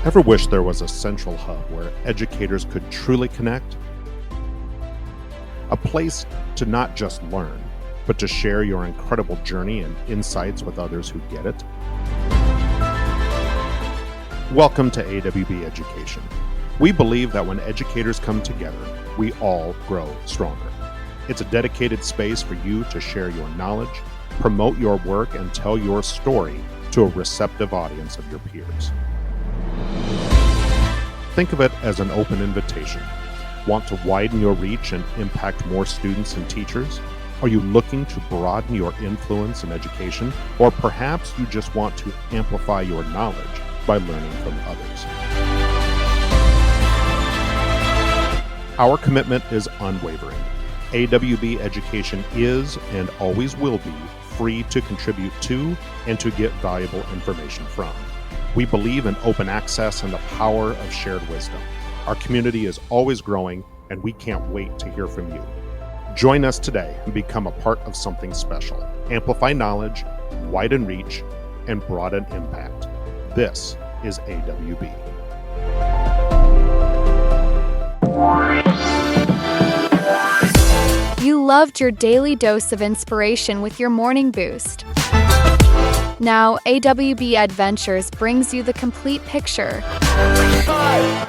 Ever wish there was a central hub where educators could truly connect? A place to not just learn, but to share your incredible journey and insights with others who get it? Welcome to AWB Education. We believe that when educators come together, we all grow stronger. It's a dedicated space for you to share your knowledge, promote your work, and tell your story to a receptive audience of your peers. Think of it as an open invitation. Want to widen your reach and impact more students and teachers? Are you looking to broaden your influence in education? Or perhaps you just want to amplify your knowledge by learning from others? Our commitment is unwavering. AWB Education is and always will be free to contribute to and to get valuable information from. We believe in open access and the power of shared wisdom. Our community is always growing, and we can't wait to hear from you. Join us today and become a part of something special. Amplify knowledge, widen reach, and broaden impact. This is AWB. You loved your daily dose of inspiration with your morning boost. Now, AWB Adventures brings you the complete picture.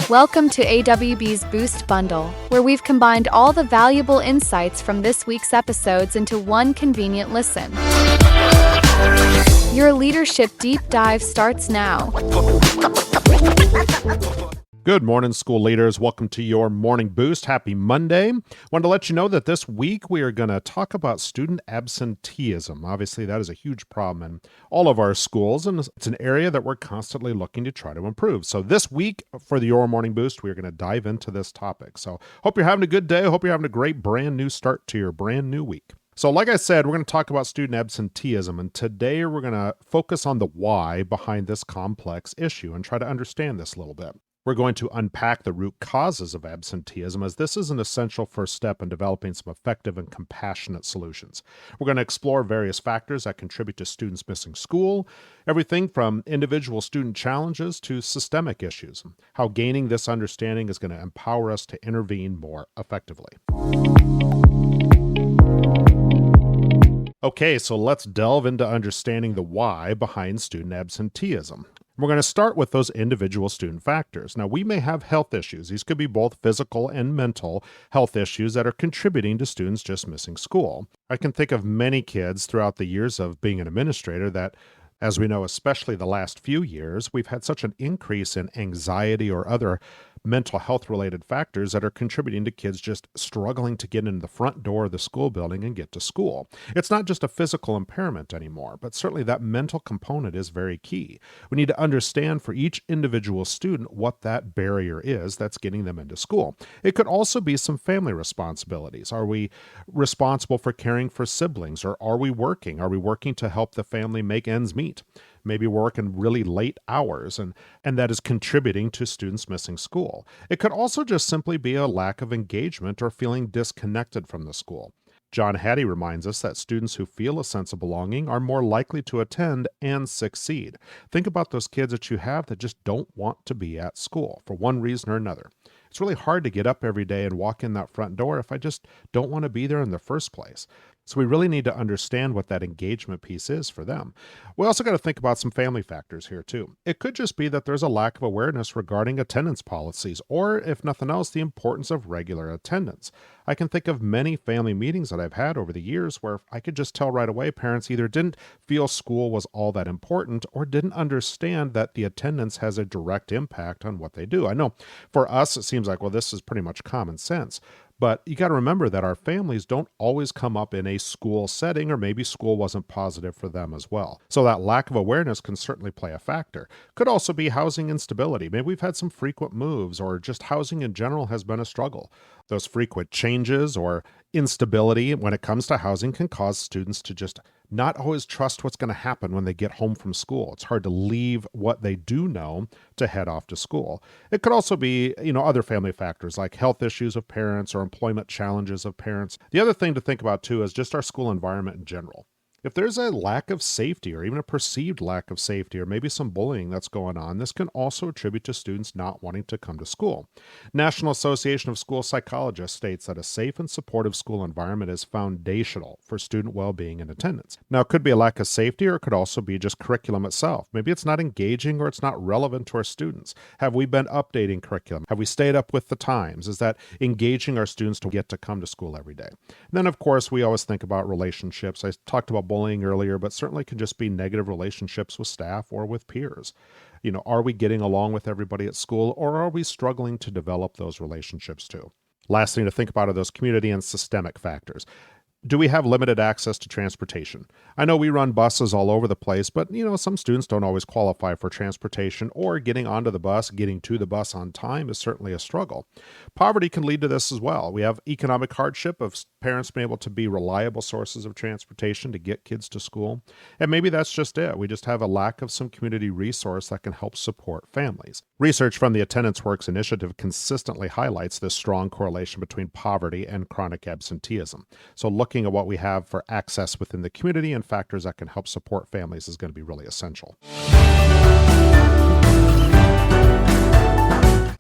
Welcome to AWB's Boost Bundle, where we've combined all the valuable insights from this week's episodes into one convenient listen. Your leadership deep dive starts now. Good morning, school leaders. Welcome to your morning boost. Happy Monday. Wanted to let you know that this week we are going to talk about student absenteeism. Obviously, that is a huge problem in all of our schools, and it's an area that we're constantly looking to try to improve. So this week for the Your Morning Boost, we are going to dive into this topic. So hope you're having a good day. Hope you're having a great brand new start to your brand new week. So like I said, we're going to talk about student absenteeism, and today we're going to focus on the why behind this complex issue and try to understand this a little bit. We're going to unpack the root causes of absenteeism, as this is an essential first step in developing some effective and compassionate solutions. We're going to explore various factors that contribute to students missing school, everything from individual student challenges to systemic issues, how gaining this understanding is going to empower us to intervene more effectively. Okay, so let's delve into understanding the why behind student absenteeism. We're going to start with those individual student factors. Now, we may have health issues. These could be both physical and mental health issues that are contributing to students just missing school. I can think of many kids throughout the years of being an administrator that, as we know, especially the last few years, we've had such an increase in anxiety or other mental health related factors that are contributing to kids just struggling to get into the front door of the school building and get to school. It's not just a physical impairment anymore, but certainly that mental component is very key. We need to understand for each individual student what that barrier is that's getting them into school. It could also be some family responsibilities. Are we responsible for caring for siblings, or are we working? Are we working to help the family make ends meet? Maybe working really late hours, and that is contributing to students missing school. It could also just simply be a lack of engagement or feeling disconnected from the school. John Hattie reminds us that students who feel a sense of belonging are more likely to attend and succeed. Think about those kids that you have that just don't want to be at school for one reason or another. It's really hard to get up every day and walk in that front door if I just don't want to be there in the first place. So we really need to understand what that engagement piece is for them. We also got to think about some family factors here too. It could just be that there's a lack of awareness regarding attendance policies, or if nothing else, the importance of regular attendance. I can think of many family meetings that I've had over the years where I could just tell right away parents either didn't feel school was all that important or didn't understand that the attendance has a direct impact on what they do. I know for us, it seems like, well, this is pretty much common sense. But you got to remember that our families don't always come up in a school setting, or maybe school wasn't positive for them as well. So that lack of awareness can certainly play a factor. Could also be housing instability. Maybe we've had some frequent moves, or just housing in general has been a struggle. Those frequent changes or instability when it comes to housing can cause students to just not always trust what's going to happen when they get home from school. It's hard to leave what they do know to head off to school. It could also be, other family factors like health issues of parents or employment challenges of parents. The other thing to think about too is just our school environment in general. If there's a lack of safety or even a perceived lack of safety or maybe some bullying that's going on, this can also attribute to students not wanting to come to school. National Association of School Psychologists states that a safe and supportive school environment is foundational for student well-being and attendance. Now, it could be a lack of safety or it could also be just curriculum itself. Maybe it's not engaging or it's not relevant to our students. Have we been updating curriculum? Have we stayed up with the times? Is that engaging our students to get to come to school every day? And then, of course, we always think about relationships. I talked about bullying earlier, but certainly can just be negative relationships with staff or with peers. Are we getting along with everybody at school, or are we struggling to develop those relationships too? Last thing to think about are those community and systemic factors. Do we have limited access to transportation? I know we run buses all over the place, but some students don't always qualify for transportation, or getting onto the bus, getting to the bus on time is certainly a struggle. Poverty can lead to this as well. We have economic hardship of parents being able to be reliable sources of transportation to get kids to school. And maybe that's just it. We just have a lack of some community resource that can help support families. Research from the Attendance Works Initiative consistently highlights this strong correlation between poverty and chronic absenteeism. So looking at what we have for access within the community and factors that can help support families is going to be really essential.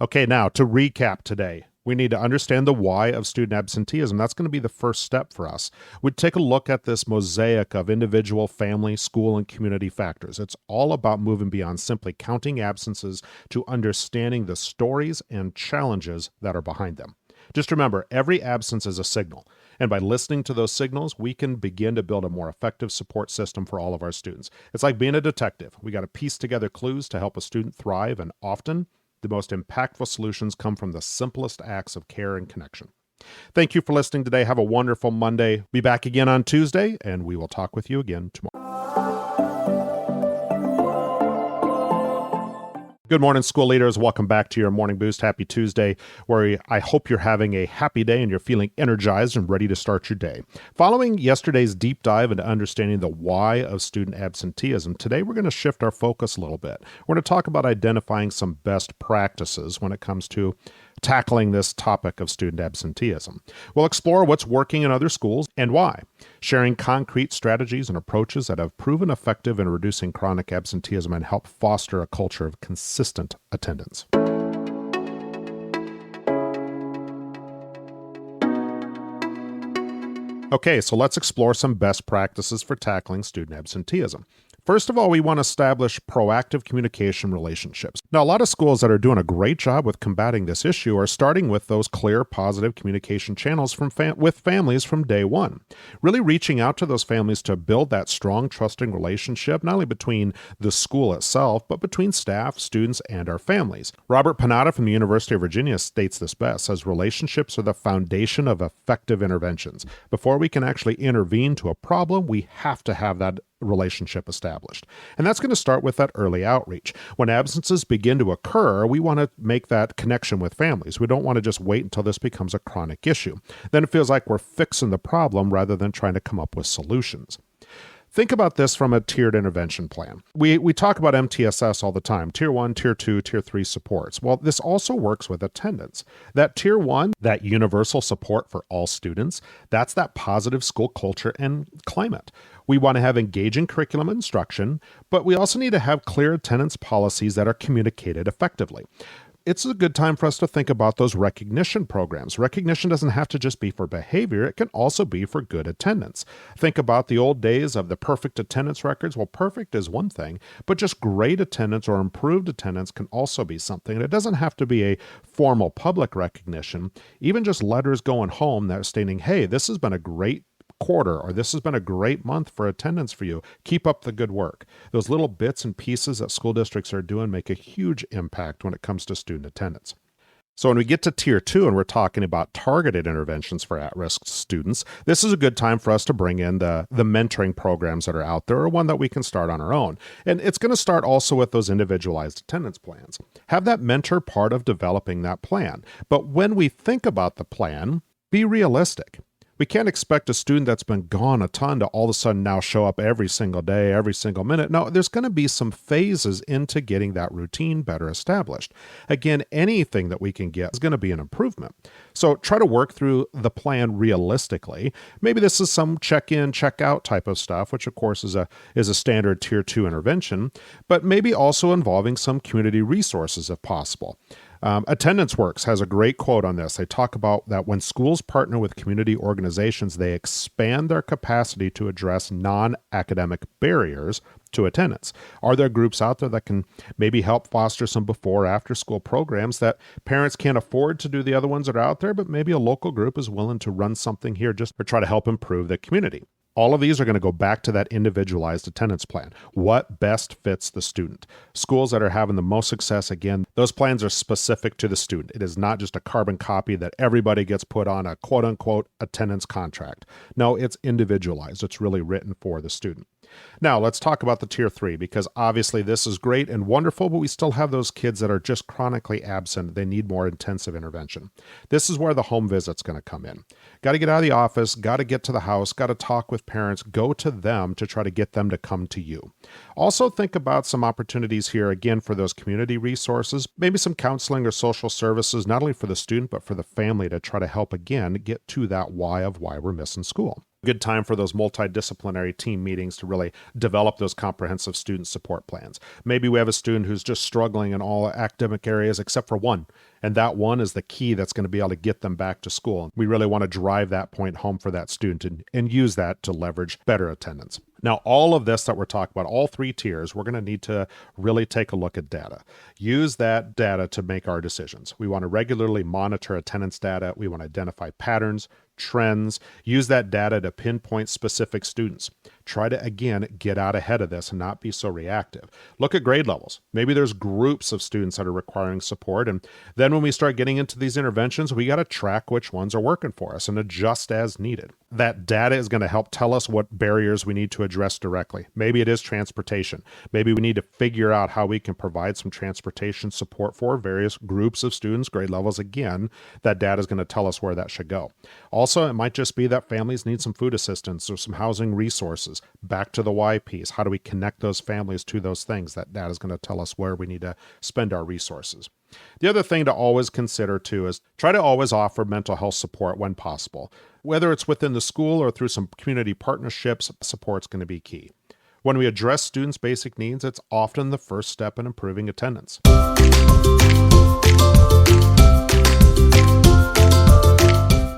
Okay, now to recap today. We need to understand the why of student absenteeism. That's going to be the first step for us. We'd take a look at this mosaic of individual, family, school, and community factors. It's all about moving beyond simply counting absences to understanding the stories and challenges that are behind them. Just remember, every absence is a signal. And by listening to those signals, we can begin to build a more effective support system for all of our students. It's like being a detective. We got to piece together clues to help a student thrive, and often the most impactful solutions come from the simplest acts of care and connection. Thank you for listening today. Have a wonderful Monday. Be back again on Tuesday, and we will talk with you again tomorrow. Good morning, school leaders. Welcome back to your Morning Boost. Happy Tuesday, where I hope you're having a happy day and you're feeling energized and ready to start your day. Following yesterday's deep dive into understanding the why of student absenteeism, today we're going to shift our focus a little bit. We're going to talk about identifying some best practices when it comes to tackling this topic of student absenteeism. We'll explore what's working in other schools and why, sharing concrete strategies and approaches that have proven effective in reducing chronic absenteeism and help foster a culture of consistent attendance. Okay, so let's explore some best practices for tackling student absenteeism. First of all, we want to establish proactive communication relationships. Now, a lot of schools that are doing a great job with combating this issue are starting with those clear, positive communication channels with families from day one. Really reaching out to those families to build that strong, trusting relationship, not only between the school itself, but between staff, students, and our families. Robert Panetta from the University of Virginia states this best, says relationships are the foundation of effective interventions. Before we can actually intervene to a problem, we have to have that relationship established. And that's going to start with that early outreach. When absences begin to occur, we want to make that connection with families. We don't want to just wait until this becomes a chronic issue. Then it feels like we're fixing the problem rather than trying to come up with solutions. Think about this from a tiered intervention plan. We talk about MTSS all the time, Tier 1, Tier 2, Tier 3 supports. Well, this also works with attendance. That Tier 1, that universal support for all students, that's that positive school culture and climate. We want to have engaging curriculum instruction, but we also need to have clear attendance policies that are communicated effectively. It's a good time for us to think about those recognition programs. Recognition doesn't have to just be for behavior. It can also be for good attendance. Think about the old days of the perfect attendance records. Well, perfect is one thing, but just great attendance or improved attendance can also be something. And it doesn't have to be a formal public recognition. Even just letters going home that are stating, hey, this has been a great quarter, or this has been a great month for attendance for you. Keep up the good work. Those little bits and pieces that school districts are doing make a huge impact when it comes to student attendance. So when we get to Tier 2 and we're talking about targeted interventions for at-risk students, this is a good time for us to bring in the mentoring programs that are out there, or one that we can start on our own. And it's going to start also with those individualized attendance plans. Have that mentor part of developing that plan. But when we think about the plan, be realistic. We can't expect a student that's been gone a ton to all of a sudden now show up every single day, every single minute. No, there's going to be some phases into getting that routine better established. Again, anything that we can get is going to be an improvement. So try to work through the plan realistically. Maybe this is some check-in, check-out type of stuff, which of course is a standard tier 2 intervention, but maybe also involving some community resources if possible. Attendance Works has a great quote on this. They talk about that when schools partner with community organizations, they expand their capacity to address non-academic barriers to attendance. Are there groups out there that can maybe help foster some before or after school programs that parents can't afford to do the other ones that are out there, but maybe a local group is willing to run something here just to try to help improve the community? All of these are going to go back to that individualized attendance plan. What best fits the student? Schools that are having the most success, again, those plans are specific to the student. It is not just a carbon copy that everybody gets put on a quote-unquote attendance contract. No, it's individualized. It's really written for the student. Now, let's talk about the tier 3, because obviously this is great and wonderful, but we still have those kids that are just chronically absent. They need more intensive intervention. This is where the home visit's going to come in. Got to get out of the office, got to get to the house, got to talk with parents, go to them to try to get them to come to you. Also think about some opportunities here, again, for those community resources, maybe some counseling or social services, not only for the student, but for the family to try to help, again, get to that why of why we're missing school. Good time for those multidisciplinary team meetings to really develop those comprehensive student support plans. Maybe we have a student who's just struggling in all academic areas except for one, and that one is the key that's going to be able to get them back to school. We really want to drive that point home for that student and use that to leverage better attendance. Now, all of this that we're talking about, all 3 tiers, we're going to need to really take a look at data. Use that data to make our decisions. We want to regularly monitor attendance data. We want to identify patterns, trends, use that data to pinpoint specific students. Try to, again, get out ahead of this and not be so reactive. Look at grade levels. Maybe there's groups of students that are requiring support. And then when we start getting into these interventions, we got to track which ones are working for us and adjust as needed. That data is going to help tell us what barriers we need to address directly. Maybe it is transportation. Maybe we need to figure out how we can provide some transportation support for various groups of students, grade levels. Again, that data is going to tell us where that should go. Also, it might just be that families need some food assistance or some housing resources. Back to the why piece. How do we connect those families to those things? That data is going to tell us where we need to spend our resources. The other thing to always consider too is try to always offer mental health support when possible. Whether it's within the school or through some community partnerships, support's going to be key. When we address students' basic needs, it's often the first step in improving attendance.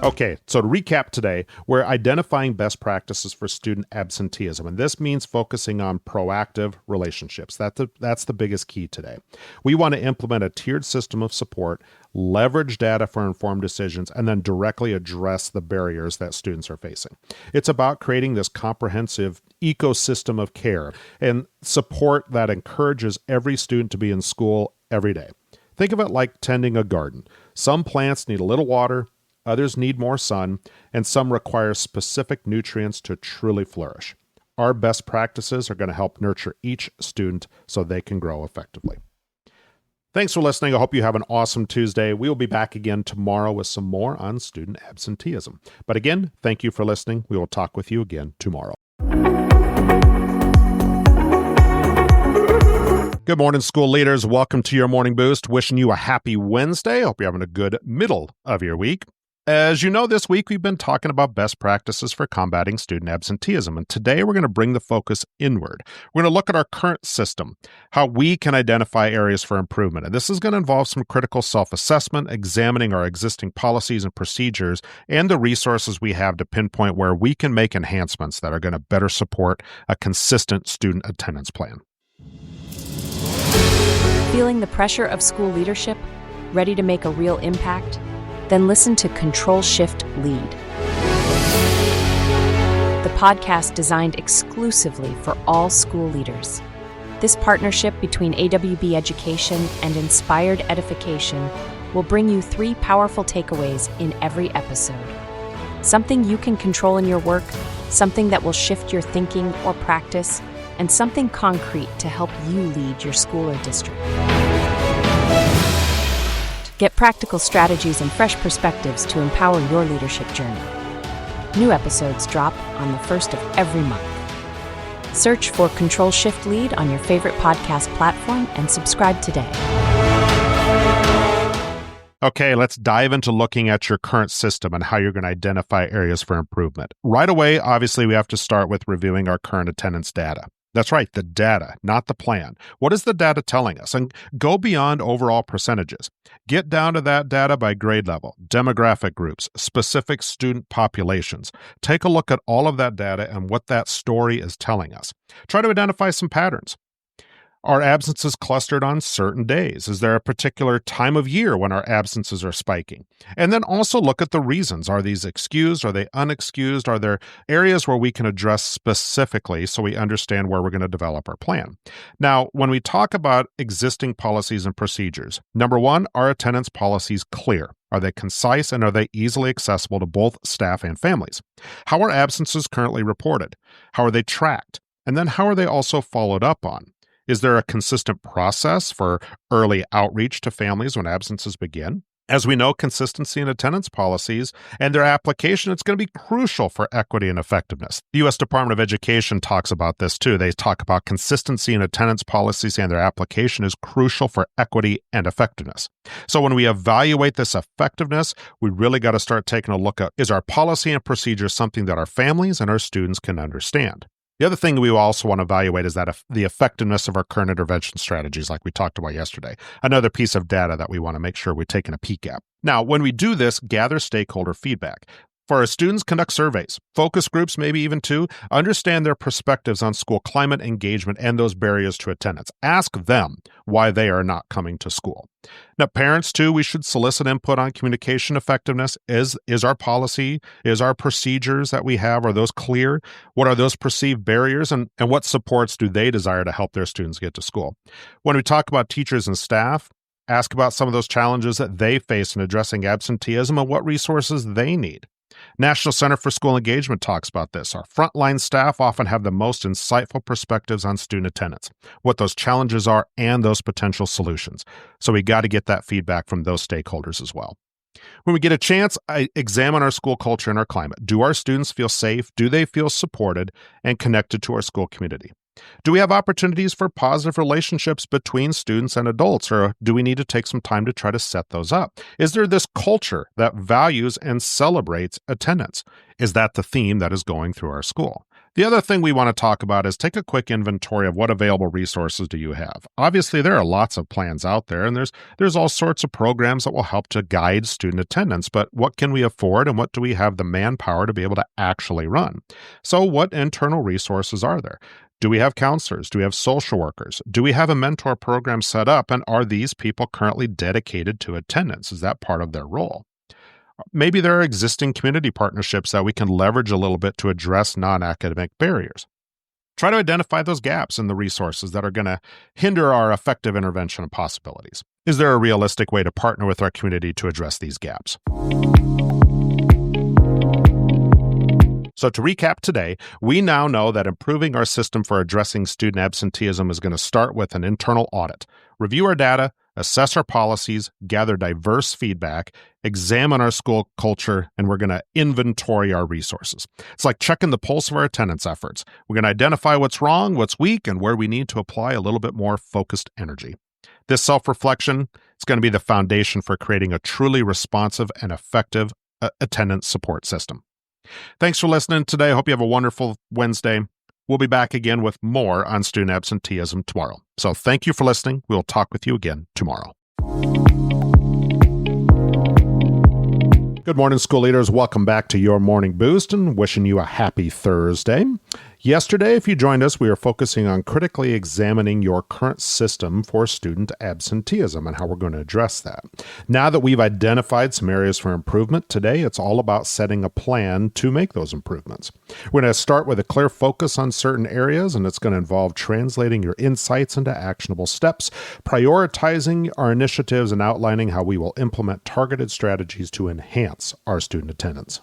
Okay, so to recap today, we're identifying best practices for student absenteeism, and this means focusing on proactive relationships. That's the biggest key today. We want to implement a tiered system of support, leverage data for informed decisions, and then directly address the barriers that students are facing. It's about creating this comprehensive ecosystem of care and support that encourages every student to be in school every day. Think of it like tending a garden. Some plants need a little water, others need more sun, and some require specific nutrients to truly flourish. Our best practices are going to help nurture each student so they can grow effectively. Thanks for listening. I hope you have an awesome Tuesday. We will be back again tomorrow with some more on student absenteeism. But again, thank you for listening. We will talk with you again tomorrow. Good morning, school leaders. Welcome to your Morning Boost. Wishing you a happy Wednesday. Hope you're having a good middle of your week. As you know, this week we've been talking about best practices for combating student absenteeism, and today we're going to bring the focus inward. We're going to look at our current system, how we can identify areas for improvement, and this is going to involve some critical self-assessment, examining our existing policies and procedures, and the resources we have to pinpoint where we can make enhancements that are going to better support a consistent student attendance plan. Feeling the pressure of school leadership? Ready to make a real impact? Then listen to Control Shift Lead, the podcast designed exclusively for all school leaders. This partnership between AWB Education and Inspired Edification will bring you 3 powerful takeaways in every episode. Something you can control in your work, something that will shift your thinking or practice, and something concrete to help you lead your school or district. Get practical strategies and fresh perspectives to empower your leadership journey. New episodes drop on the first of every month. Search for Control Shift Lead on your favorite podcast platform and subscribe today. Okay, let's dive into looking at your current system and how you're going to identify areas for improvement. Right away, obviously, we have to start with reviewing our current attendance data. That's right, the data, not the plan. What is the data telling us? And go beyond overall percentages. Get down to that data by grade level, demographic groups, specific student populations. Take a look at all of that data and what that story is telling us. Try to identify some patterns. Are absences clustered on certain days? Is there a particular time of year when our absences are spiking? And then also look at the reasons. Are these excused? Are they unexcused? Are there areas where we can address specifically so we understand where we're going to develop our plan? Now, when we talk about existing policies and procedures, number one, are attendance policies clear? Are they concise and are they easily accessible to both staff and families? How are absences currently reported? How are they tracked? And then how are they also followed up on? Is there a consistent process for early outreach to families when absences begin? As we know, consistency in attendance policies and their application, it's going to be crucial for equity and effectiveness. The U.S. Department of Education talks about this too. They talk about consistency in attendance policies and their application is crucial for equity and effectiveness. So when we evaluate this effectiveness, we really got to start taking a look at, is our policy and procedure something that our families and our students can understand? The other thing we also want to evaluate is that the effectiveness of our current intervention strategies, like we talked about yesterday. Another piece of data that we want to make sure we're taking a peek at. Now, when we do this, gather stakeholder feedback. For our students, conduct surveys, focus groups, maybe even two, understand their perspectives on school climate, engagement, and those barriers to attendance. Ask them why they are not coming to school. Now, parents, too, we should solicit input on communication effectiveness. Is our policy, is our procedures that we have, are those clear? What are those perceived barriers, and what supports do they desire to help their students get to school? When we talk about teachers and staff, ask about some of those challenges that they face in addressing absenteeism and what resources they need. National Center for School Engagement talks about this. Our frontline staff often have the most insightful perspectives on student attendance, what those challenges are, and those potential solutions. So we got to get that feedback from those stakeholders as well. When we get a chance, I examine our school culture and our climate. Do our students feel safe? Do they feel supported and connected to our school community? Do we have opportunities for positive relationships between students and adults, or do we need to take some time to try to set those up? Is there this culture that values and celebrates attendance? Is that the theme that is going through our school? The other thing we want to talk about is take a quick inventory of what available resources do you have. Obviously, there are lots of plans out there, and there's all sorts of programs that will help to guide student attendance, but what can we afford and what do we have the manpower to be able to actually run? So what internal resources are there? Do we have counselors? Do we have social workers? Do we have a mentor program set up? And are these people currently dedicated to attendance? Is that part of their role? Maybe there are existing community partnerships that we can leverage a little bit to address non-academic barriers. Try to identify those gaps in the resources that are going to hinder our effective intervention and possibilities. Is there a realistic way to partner with our community to address these gaps? So to recap today, we now know that improving our system for addressing student absenteeism is going to start with an internal audit. Review our data, assess our policies, gather diverse feedback, examine our school culture, and we're going to inventory our resources. It's like checking the pulse of our attendance efforts. We're going to identify what's wrong, what's weak, and where we need to apply a little bit more focused energy. This self-reflection is going to be the foundation for creating a truly responsive and effective attendance support system. Thanks for listening today. I hope you have a wonderful Wednesday. We'll be back again with more on student absenteeism tomorrow. So thank you for listening. We'll talk with you again tomorrow. Good morning, school leaders. Welcome back to Your Morning Boost and wishing you a happy Thursday. Yesterday, if you joined us, we were focusing on critically examining your current system for student absenteeism and how we're going to address that. Now that we've identified some areas for improvement, today it's all about setting a plan to make those improvements. We're going to start with a clear focus on certain areas, and it's going to involve translating your insights into actionable steps, prioritizing our initiatives, and outlining how we will implement targeted strategies to enhance our student attendance.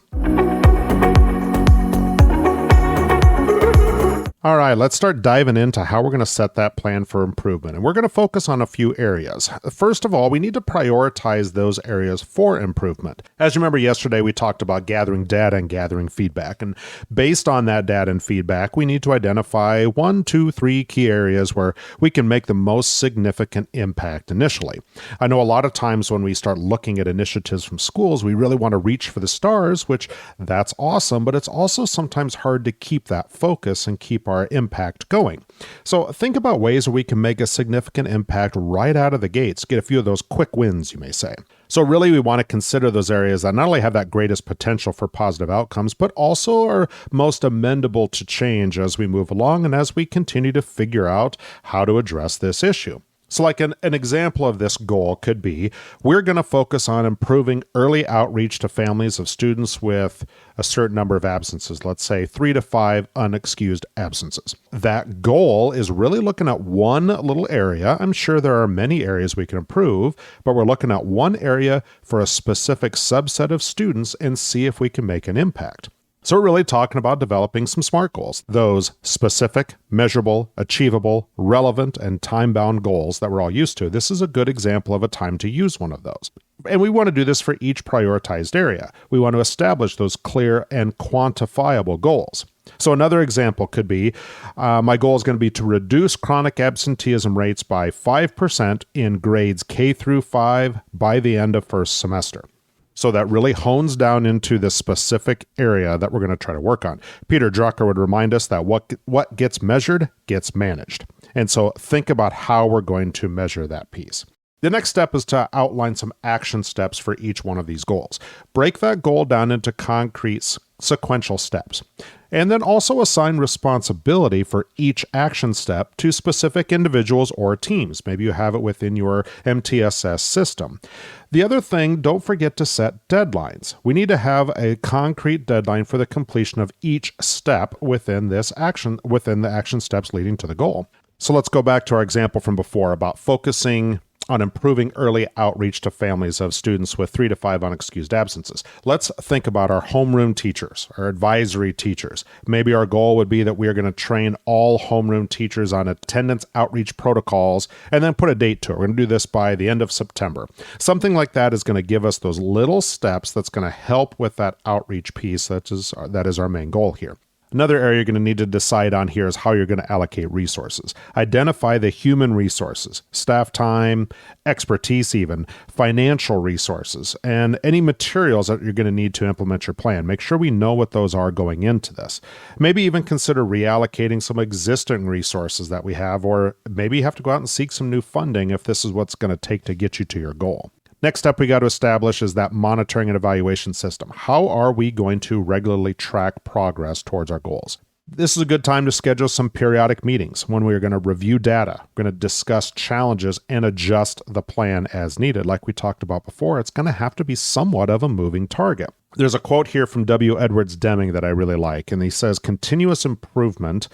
All right, let's start diving into how we're going to set that plan for improvement. And we're going to focus on a few areas. First of all, we need to prioritize those areas for improvement. As you remember yesterday, we talked about gathering data and gathering feedback. And based on that data and feedback, we need to identify 1, 2, 3 key areas where we can make the most significant impact initially. I know a lot of times when we start looking at initiatives from schools, we really want to reach for the stars, which that's awesome, but it's also sometimes hard to keep that focus and keep our impact going. So think about ways where we can make a significant impact right out of the gates, get a few of those quick wins, you may say. So really, we want to consider those areas that not only have that greatest potential for positive outcomes, but also are most amenable to change as we move along and as we continue to figure out how to address this issue. So like an example of this goal could be, we're going to focus on improving early outreach to families of students with a certain number of absences, let's say 3 to 5 unexcused absences. That goal is really looking at one little area. I'm sure there are many areas we can improve, but we're looking at one area for a specific subset of students and see if we can make an impact. So we're really talking about developing some SMART goals, those specific, measurable, achievable, relevant, and time-bound goals that we're all used to. This is a good example of a time to use one of those. And we want to do this for each prioritized area. We want to establish those clear and quantifiable goals. So another example could be, my goal is going to be to reduce chronic absenteeism rates by 5% in grades K through 5 by the end of first semester. So that really hones down into the specific area that we're going to try to work on. Peter Drucker would remind us that what gets measured gets managed. And so think about how we're going to measure that piece. The next step is to outline some action steps for each one of these goals. Break that goal down into concrete sequential steps. And then also assign responsibility for each action step to specific individuals or teams. Maybe you have it within your MTSS system. The other thing, don't forget to set deadlines. We need to have a concrete deadline for the completion of each step within the action steps leading to the goal. So let's go back to our example from before about focusing on improving early outreach to families of students with 3 to 5 unexcused absences. Let's think about our homeroom teachers, our advisory teachers. Maybe our goal would be that we are going to train all homeroom teachers on attendance outreach protocols and then put a date to it. We're going to do this by the end of September. Something like that is going to give us those little steps that's going to help with that outreach piece. That is our main goal here. Another area you're going to need to decide on here is how you're going to allocate resources. Identify the human resources, staff time, expertise even, financial resources, and any materials that you're going to need to implement your plan. Make sure we know what those are going into this. Maybe even consider reallocating some existing resources that we have, or maybe you have to go out and seek some new funding if this is what's going to take to get you to your goal. Next up, we got to establish is that monitoring and evaluation system. How are we going to regularly track progress towards our goals? This is a good time to schedule some periodic meetings when we're going to review data. We're going to discuss challenges and adjust the plan as needed. Like we talked about before, it's going to have to be somewhat of a moving target. There's a quote here from W. Edwards Deming that I really like, and he says, continuous improvement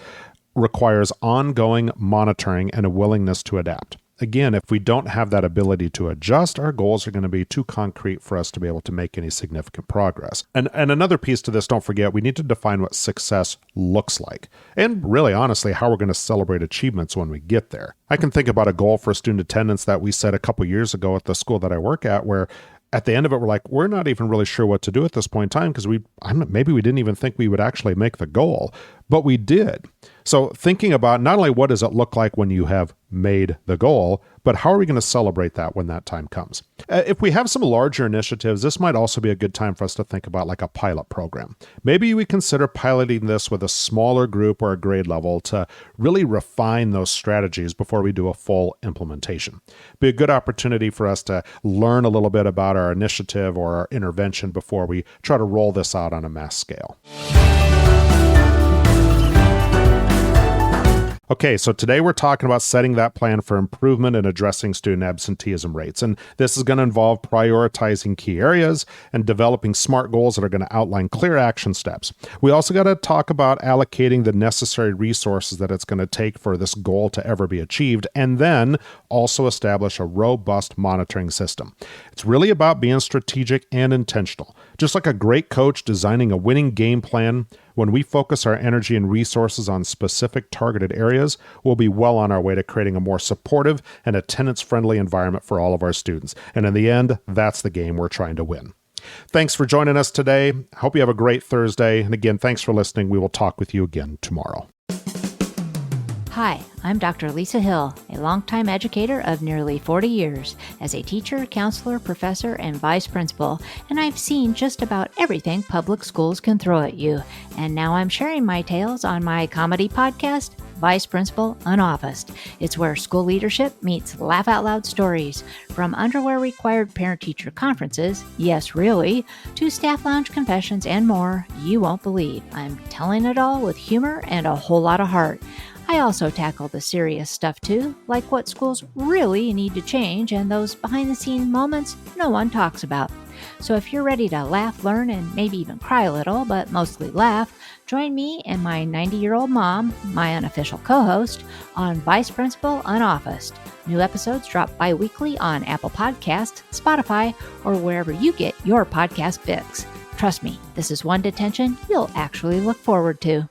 requires ongoing monitoring and a willingness to adapt. Again, if we don't have that ability to adjust, our goals are going to be too concrete for us to be able to make any significant progress. And another piece to this, don't forget, we need to define what success looks like. And really, honestly, how we're going to celebrate achievements when we get there. I can think about a goal for student attendance that we set a couple years ago at the school that I work at, where at the end of it, we're like, we're not even really sure what to do at this point in time because maybe we didn't even think we would actually make the goal, but we did. So thinking about not only what does it look like when you have made the goal, but how are we going to celebrate that when that time comes? If we have some larger initiatives, this might also be a good time for us to think about like a pilot program. Maybe we consider piloting this with a smaller group or a grade level to really refine those strategies before we do a full implementation. Be a good opportunity for us to learn a little bit about our initiative or our intervention before we try to roll this out on a mass scale. Okay, so today we're talking about setting that plan for improvement and addressing student absenteeism rates. And this is going to involve prioritizing key areas and developing SMART goals that are going to outline clear action steps. We also got to talk about allocating the necessary resources that it's going to take for this goal to ever be achieved, and then also establish a robust monitoring system. It's really about being strategic and intentional. Just like a great coach designing a winning game plan, When we focus our energy and resources on specific targeted areas, we'll be well on our way to creating a more supportive and attendance-friendly environment for all of our students. And in the end, that's the game we're trying to win. Thanks for joining us today. I hope you have a great Thursday. And again, thanks for listening. We will talk with you again tomorrow. Hi, I'm Dr. Lisa Hill, a longtime educator of nearly 40 years as a teacher, counselor, professor, and vice principal, and I've seen just about everything public schools can throw at you. And now I'm sharing my tales on my comedy podcast, Vice Principal Unoffaced. It's where school leadership meets laugh out loud stories. From underwear required parent-teacher conferences, yes really, to staff lounge confessions and more, you won't believe. I'm telling it all with humor and a whole lot of heart. I also tackle the serious stuff too, like what schools really need to change and those behind-the-scenes moments no one talks about. So if you're ready to laugh, learn, and maybe even cry a little, but mostly laugh, join me and my 90-year-old mom, my unofficial co-host, on Vice Principal Unoffaced. New episodes drop bi-weekly on Apple Podcasts, Spotify, or wherever you get your podcast fix. Trust me, this is one detention you'll actually look forward to.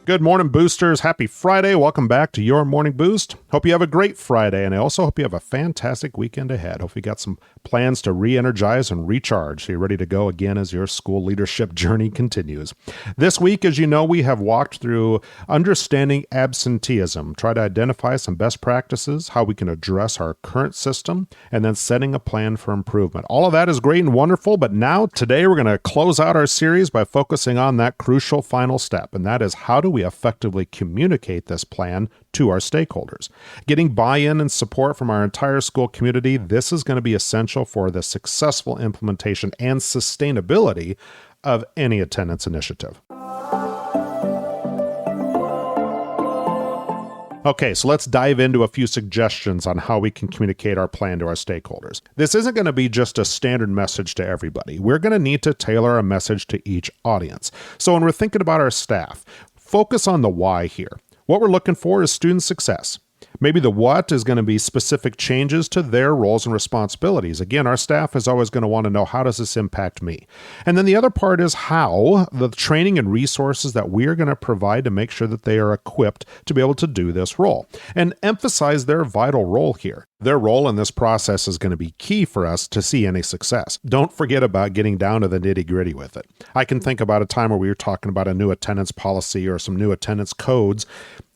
Good morning, boosters. Happy Friday. Welcome back to Your Morning Boost. Hope you have a great Friday, and I also hope you have a fantastic weekend ahead. Hope you got some plans to re-energize and recharge so you're ready to go again as your school leadership journey continues. This week, as you know, we have walked through understanding absenteeism, try to identify some best practices, how we can address our current system, and then setting a plan for improvement. All of that is great and wonderful, but now, today, we're going to close out our series by focusing on that crucial final step, and that is how do we effectively communicate this plan to our stakeholders. Getting buy-in and support from our entire school community, this is going to be essential for the successful implementation and sustainability of any attendance initiative. Okay, so let's dive into a few suggestions on how we can communicate our plan to our stakeholders. This isn't going to be just a standard message to everybody. We're going to need to tailor a message to each audience. So when we're thinking about our staff, focus on the why here. What we're looking for is student success. Maybe the what is going to be specific changes to their roles and responsibilities. Again, our staff is always going to want to know, how does this impact me? And then the other part is how, the training and resources that we are going to provide to make sure that they are equipped to be able to do this role. And emphasize their vital role here. Their role in this process is going to be key for us to see any success. Don't forget about getting down to the nitty-gritty with it. I can think about a time where we were talking about a new attendance policy or some new attendance codes,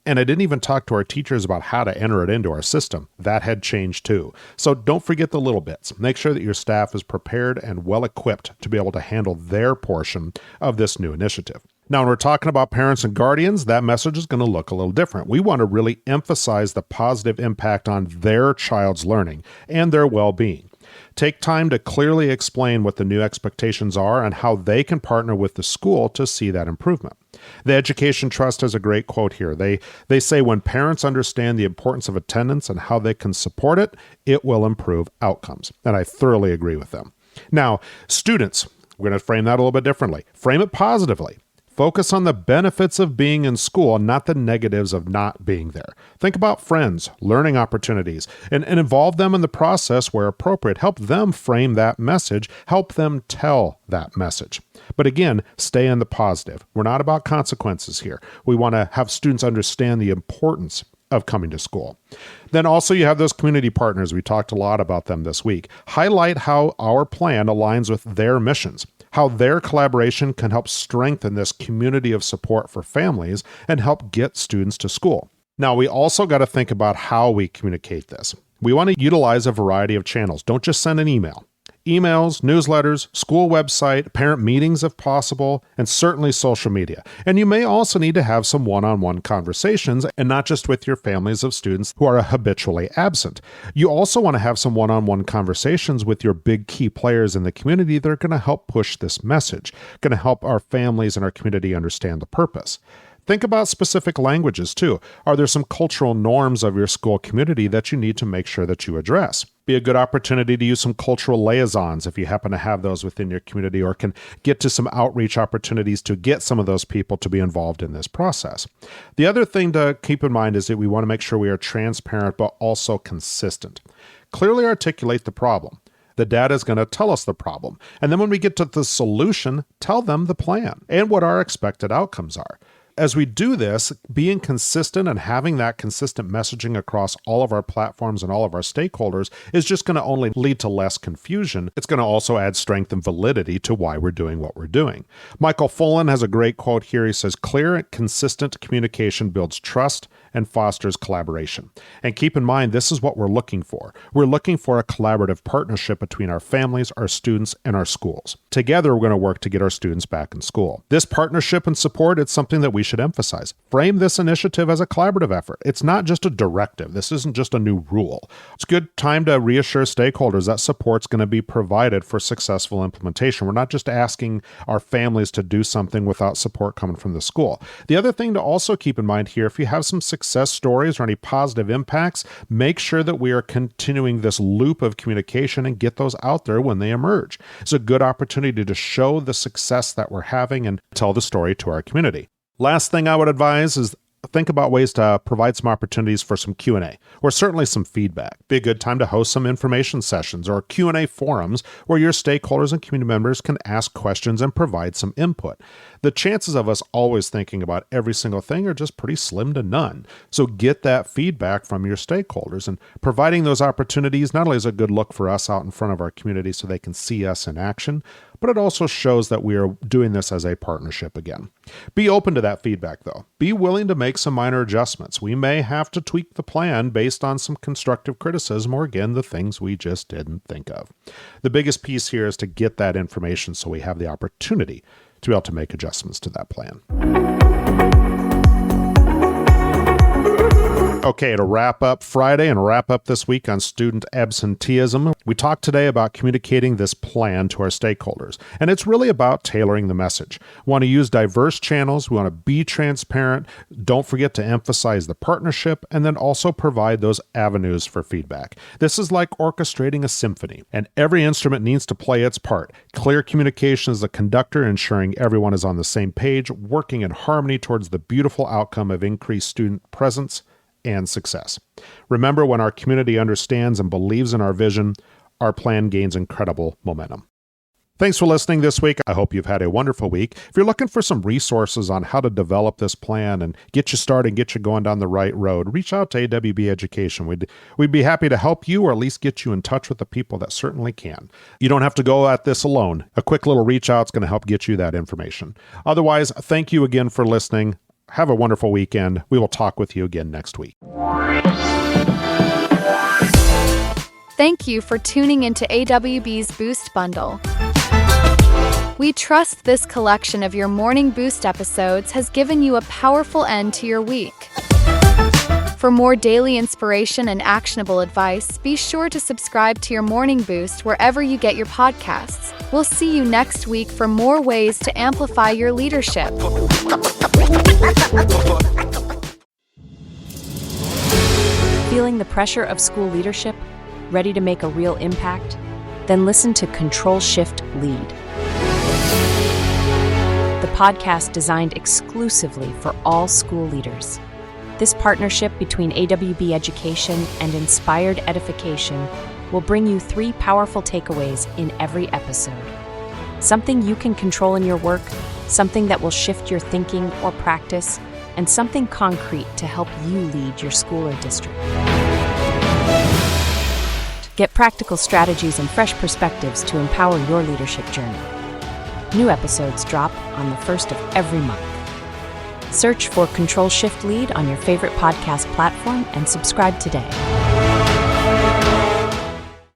and I didn't even talk to our teachers about how to enter it into our system. That had changed too. So don't forget the little bits. Make sure that your staff is prepared and well equipped to be able to handle their portion of this new initiative. Now, when we're talking about parents and guardians, that message is going to look a little different. We want to really emphasize the positive impact on their child's learning and their well-being. Take time to clearly explain what the new expectations are and how they can partner with the school to see that improvement. The Education Trust has a great quote here. They say, when parents understand the importance of attendance and how they can support it, it will improve outcomes. And I thoroughly agree with them. Now, students, we're going to frame that a little bit differently. Frame it positively. Focus on the benefits of being in school, not the negatives of not being there. Think about friends, learning opportunities, and involve them in the process where appropriate. Help them frame that message. Help them tell that message. But again, stay in the positive. We're not about consequences here. We want to have students understand the importance of coming to school. Then also you have those community partners. We talked a lot about them this week. Highlight how our plan aligns with their missions, how their collaboration can help strengthen this community of support for families and help get students to school. Now, we also got to think about how we communicate this. We want to utilize a variety of channels. Don't just send an email. Emails, newsletters, school website, parent meetings if possible, and certainly social media. And you may also need to have some one-on-one conversations, and not just with your families of students who are habitually absent. You also want to have some one-on-one conversations with your big key players in the community that are going to help push this message, going to help our families and our community understand the purpose. Think about specific languages too. Are there some cultural norms of your school community that you need to make sure that you address? Be a good opportunity to use some cultural liaisons if you happen to have those within your community, or can get to some outreach opportunities to get some of those people to be involved in this process. The other thing to keep in mind is that we want to make sure we are transparent but also consistent. Clearly articulate the problem. The data is going to tell us the problem. And then when we get to the solution, tell them the plan and what our expected outcomes are. As we do this, being consistent and having that consistent messaging across all of our platforms and all of our stakeholders is just going to only lead to less confusion. It's going to also add strength and validity to why we're doing what we're doing. Michael Fullen has a great quote here. He says, "Clear and consistent communication builds trust and fosters collaboration." And keep in mind, this is what we're looking for. We're looking for a collaborative partnership between our families, our students, and our schools. Together, we're going to work to get our students back in school. This partnership and support, it's something that we should emphasize. Frame this initiative as a collaborative effort. It's not just a directive. This isn't just a new rule. It's a good time to reassure stakeholders that support's going to be provided for successful implementation. We're not just asking our families to do something without support coming from the school. The other thing to also keep in mind here, if you have some success stories or any positive impacts, make sure that we are continuing this loop of communication and get those out there when they emerge. It's a good opportunity to show the success that we're having and tell the story to our community. Last thing I would advise is think about ways to provide some opportunities for some Q&A or certainly some feedback. Be a good time to host some information sessions or Q&A forums where your stakeholders and community members can ask questions and provide some input. The chances of us always thinking about every single thing are just pretty slim to none. So get that feedback from your stakeholders, and providing those opportunities not only is a good look for us out in front of our community so they can see us in action, but it also shows that we are doing this as a partnership again. Be open to that feedback, though. Be willing to make some minor adjustments. We may have to tweak the plan based on some constructive criticism or, again, the things we just didn't think of. The biggest piece here is to get that information so we have the opportunity to be able to make adjustments to that plan. Okay, to wrap up Friday and wrap up this week on student absenteeism, we talked today about communicating this plan to our stakeholders. And it's really about tailoring the message. We want to use diverse channels. We want to be transparent. Don't forget to emphasize the partnership and then also provide those avenues for feedback. This is like orchestrating a symphony, and every instrument needs to play its part. Clear communication is the conductor, ensuring everyone is on the same page, working in harmony towards the beautiful outcome of increased student presence and success. Remember, when our community understands and believes in our vision, our plan gains incredible momentum. Thanks for listening this week. I hope you've had a wonderful week. If you're looking for some resources on how to develop this plan and get you started and get you going down the right road, reach out to AWB Education. We'd be happy to help you, or at least get you in touch with the people that certainly can. You don't have to go at this alone. A quick little reach out is going to help get you that information. Otherwise, thank you again for listening. Have a wonderful weekend. We will talk with you again next week. Thank you for tuning into AWB's Boost Bundle. We trust this collection of your Morning Boost episodes has given you a powerful end to your week. For more daily inspiration and actionable advice, be sure to subscribe to your Morning Boost wherever you get your podcasts. We'll see you next week for more ways to amplify your leadership. Feeling the pressure of school leadership? Ready to make a real impact? Then listen to Control Shift Lead, the podcast designed exclusively for all school leaders. This partnership between AWB Education and Inspired Edification will bring you 3 powerful takeaways in every episode. Something you can control in your work, something that will shift your thinking or practice, and something concrete to help you lead your school or district. Get practical strategies and fresh perspectives to empower your leadership journey. New episodes drop on the 1st of every month. Search for Control Shift Lead on your favorite podcast platform and subscribe today.